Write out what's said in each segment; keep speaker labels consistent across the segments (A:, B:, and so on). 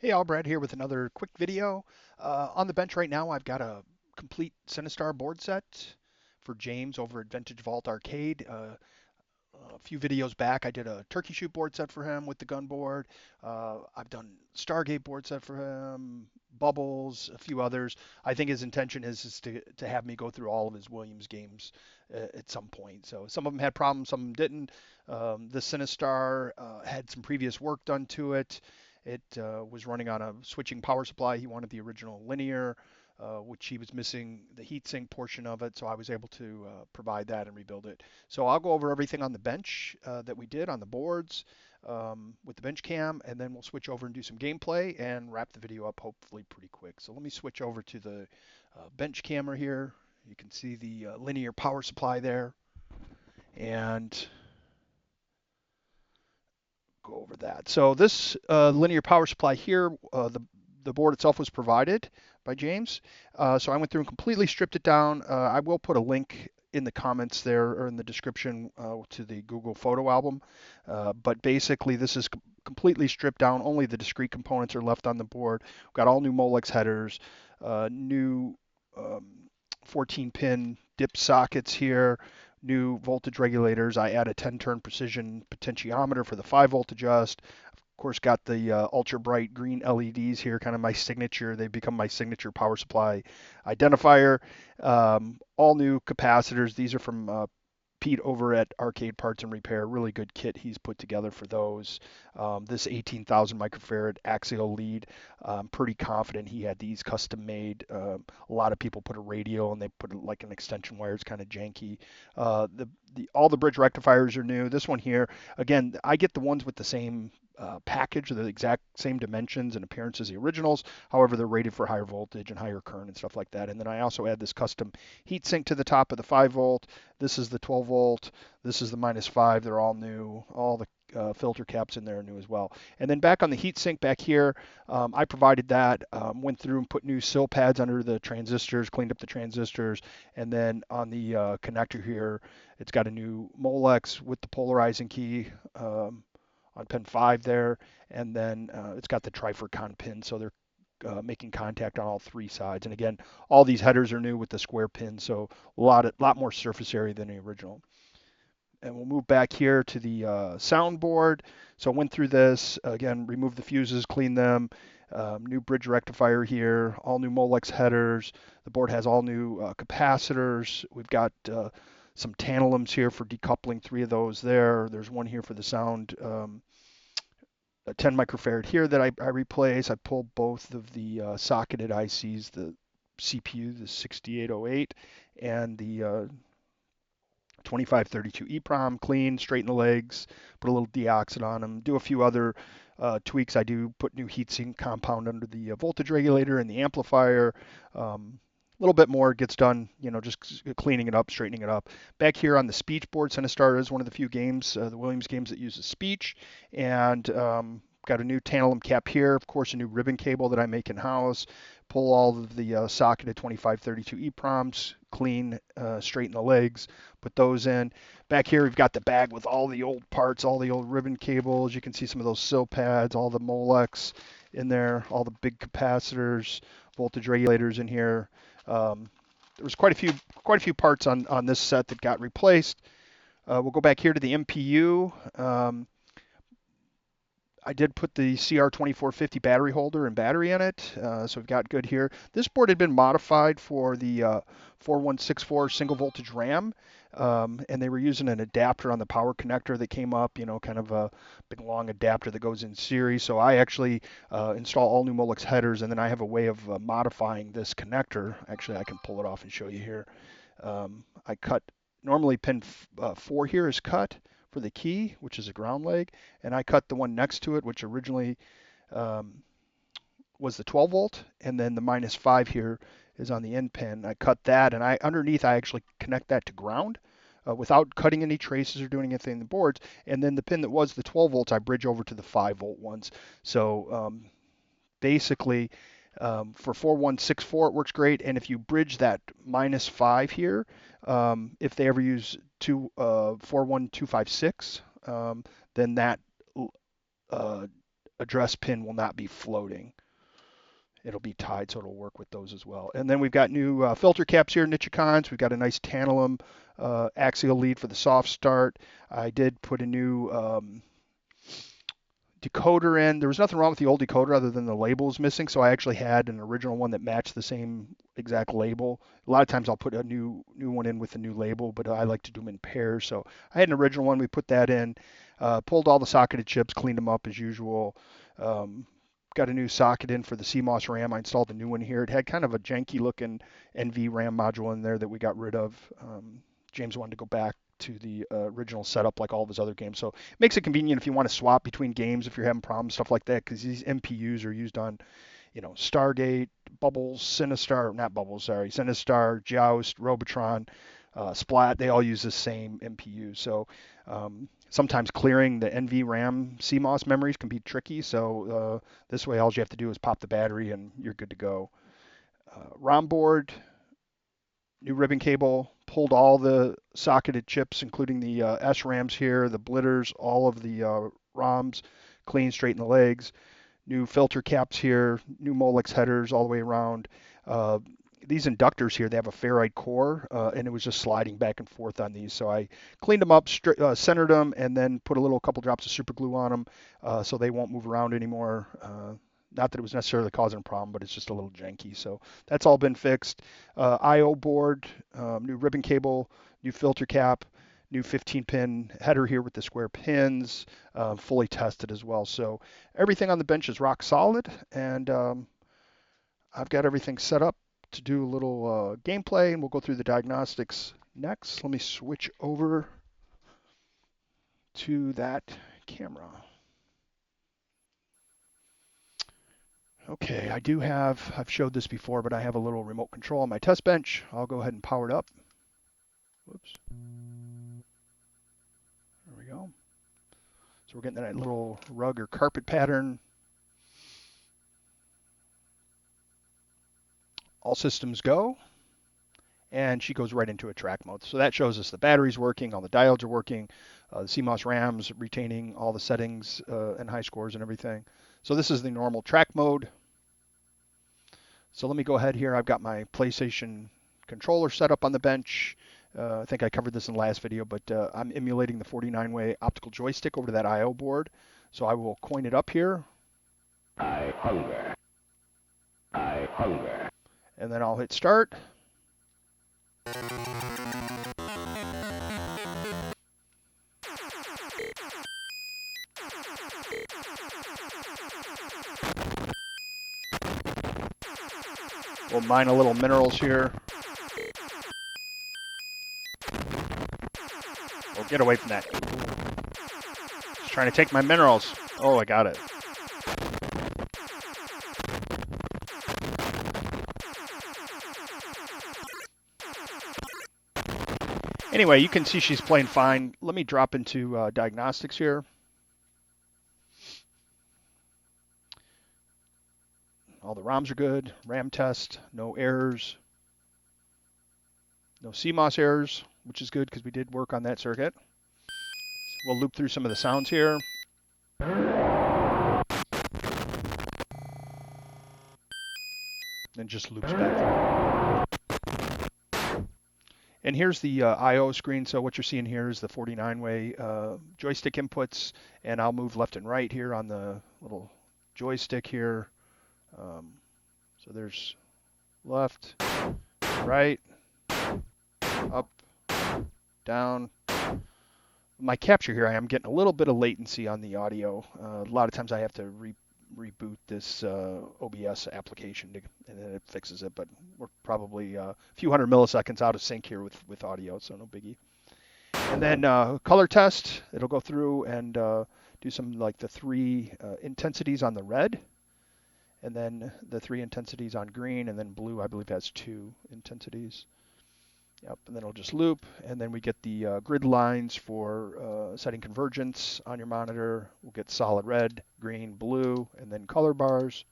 A: Hey, all, Brad here with another quick video. On the bench right now, I've got a complete Sinistar board set for James over at Vintage Vault Arcade. A few videos back, I did a turkey shoot board set for him with the gun board. I've done Stargate board set for him, Bubbles, a few others. I think his intention is to have me go through all of his Williams games at some point. So some of them had problems, some of them didn't. The Sinistar had some previous work done to it. It was running on a switching power supply. He wanted the original linear, which he was missing the heatsink portion of it, so I was able to provide that and rebuild it. So I'll go over everything on the bench that we did on the boards with the bench cam, and then we'll switch over and do some gameplay and wrap the video up hopefully pretty quick. So let me switch over to the bench camera here. You can see the linear power supply there, and go over that. So this linear power supply here, the board itself was provided by James. So I went through and completely stripped it down. I will put a link in the comments there or in the description to the Google photo album. But basically, this is completely stripped down. Only the discrete components are left on the board. We've got all new Molex headers, new 14-pin dip sockets here, new voltage regulators. I add a 10-turn precision potentiometer for the 5-volt adjust. Of course, got the ultra bright green LEDs here, kind of my signature. They've become my signature power supply identifier. All new capacitors. These are from Pete over at Arcade Parts and Repair. Really good kit he's put together for those. This 18,000 microfarad axial lead. I'm pretty confident he had these custom made. A lot of people put a radio and they put like an extension wire. It's kind of janky. All the bridge rectifiers are new. This one here, again, I get the ones with the same package, the exact same dimensions and appearance as the originals. However, they're rated for higher voltage and higher current and stuff like that. And then I also add this custom heat sink to the top of the 5-volt. This is the 12-volt. This is the -5. They're all new. All the filter caps in there are new as well. And then back on the heat sink back here, I provided that, went through and put new sill pads under the transistors, cleaned up the transistors, and then on the connector here, it's got a new Molex with the polarizing key on pin 5 there, and then it's got the Trifercon pin, so they're making contact on all 3 sides. And again, all these headers are new with the square pin, so a lot more surface area than the original. And we'll move back here to the soundboard. So I went through this, again, removed the fuses, cleaned them, new bridge rectifier here, all new Molex headers. The board has all new capacitors. We've got some tantalums here for decoupling, 3 of those there. There's one here for the sound, a 10 microfarad here that I replace. I pulled both of the socketed ICs, the CPU, the 6808, and the 2532 EEPROM, clean, straighten the legs, put a little deoxit on them, do a few other tweaks. I do put new heatsink compound under the voltage regulator and the amplifier. A little bit more gets done, just cleaning it up, straightening it up. Back here on the speech board, Sinistar is one of the few games, the Williams games that uses speech, and got a new tantalum cap here, of course, a new ribbon cable that I make in house. Pull all of the socketed 2532 EEPROMs, clean, straighten the legs, put those in. Back here, we've got the bag with all the old parts, all the old ribbon cables. You can see some of those sill pads, all the Molex in there, all the big capacitors, voltage regulators in here. There was quite a few parts on this set that got replaced. We'll go back here to the MPU. I did put the CR2450 battery holder and battery in it, so we've got good here. This board had been modified for the 4164 single voltage RAM, and they were using an adapter on the power connector that came up, kind of a big long adapter that goes in series. So I actually install all new Molex headers, and then I have a way of modifying this connector. Actually, I can pull it off and show you here. I cut, normally pin 4 here is cut for the key, which is a ground leg, and I cut the one next to it, which originally was the 12 volt, and then the -5 here is on the end pin. I cut that, and underneath I actually connect that to ground without cutting any traces or doing anything in the boards. And then the pin that was the 12 volts, I bridge over to the 5-volt ones. So basically, for 4164 it works great, and if you bridge that -5 here, if they ever use 41256, then that address pin will not be floating. It'll be tied, so it'll work with those as well. And then we've got new filter caps here, Nichicons. We've got a nice tantalum axial lead for the soft start. I did put a new decoder in. There was nothing wrong with the old decoder other than the label was missing, so I actually had an original one that matched the same exact label. A lot of times I'll put a new one in with the new label, but I like to do them in pairs. So I had an original one. We put that in, pulled all the socketed chips, cleaned them up as usual. Um, Got a new socket in for the CMOS RAM. I installed a new one here. It had kind of a janky looking NV RAM module in there that we got rid of. James wanted to go back to the original setup like all of his other games. So it makes it convenient if you want to swap between games if you're having problems, stuff like that, because these MPUs are used on, Stargate, Bubbles, Sinistar, not Bubbles, sorry, Sinistar, Joust, Robotron, Splat. They all use the same MPU. So sometimes clearing the NVRAM CMOS memories can be tricky. So this way, all you have to do is pop the battery and you're good to go. ROM board, new ribbon cable, pulled all the socketed chips, including the SRAMs here, the blitters, all of the ROMs, clean, straighten the legs, new filter caps here, new Molex headers all the way around. These inductors here, they have a ferrite core, and it was just sliding back and forth on these. So I cleaned them up, centered them, and then put a couple drops of super glue on them so they won't move around anymore. Not that it was necessarily causing a problem, but it's just a little janky. So that's all been fixed. I/O board, new ribbon cable, new filter cap, new 15-pin header here with the square pins, fully tested as well. So everything on the bench is rock solid, and I've got everything set up to do a little gameplay, and we'll go through the diagnostics next. Let me switch over to that camera. Okay, I've showed this before, but I have a little remote control on my test bench. I'll go ahead and power it up. Whoops. There we go. So we're getting that little rug or carpet pattern. All systems go. And she goes right into a track mode. So that shows us the battery's working, all the diodes are working, the CMOS RAM's retaining all the settings and high scores and everything. So this is the normal track mode. So let me go ahead here. I've got my PlayStation controller set up on the bench. I think I covered this in the last video, but I'm emulating the 49-way optical joystick over to that I/O board. So I will coin it up here. I hunger. I hunger. And then I'll hit start. We'll mine a little minerals here. Oh, get away from that. It's trying to take my minerals. Oh, I got it. Anyway, you can see she's playing fine. Let me drop into diagnostics here. All the ROMs are good. RAM test, no errors. No CMOS errors, which is good because we did work on that circuit. We'll loop through some of the sounds here. And just loops back through. And here's the I/O screen. So what you're seeing here is the 49-way joystick inputs, and I'll move left and right here on the little joystick here. So there's left, right, up, down. My capture here, I am getting a little bit of latency on the audio. A lot of times I have to reboot this OBS application and then it fixes it, but we're probably a few hundred milliseconds out of sync here with audio, so no biggie. And then color test, it'll go through and do some like the 3 intensities on the red, and then the 3 intensities on green, and then blue I believe has 2 intensities. Yep, and then it'll just loop, and then we get the grid lines for setting convergence on your monitor. We'll get solid red, green, blue, and then color bars.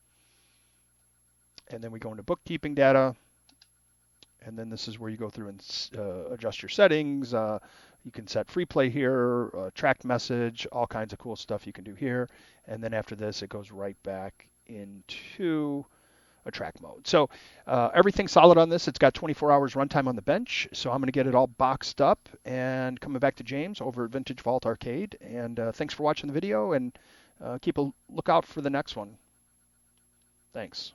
A: And then we go into bookkeeping data, and then this is where you go through and adjust your settings, You can set free play here, tracked message, all kinds of cool stuff you can do here. And then after this, it goes right back into a track mode. So everything's solid on this. It's got 24 hours runtime on the bench. So I'm going to get it all boxed up and coming back to James over at Vintage Vault Arcade. And thanks for watching the video, and keep a lookout for the next one. Thanks.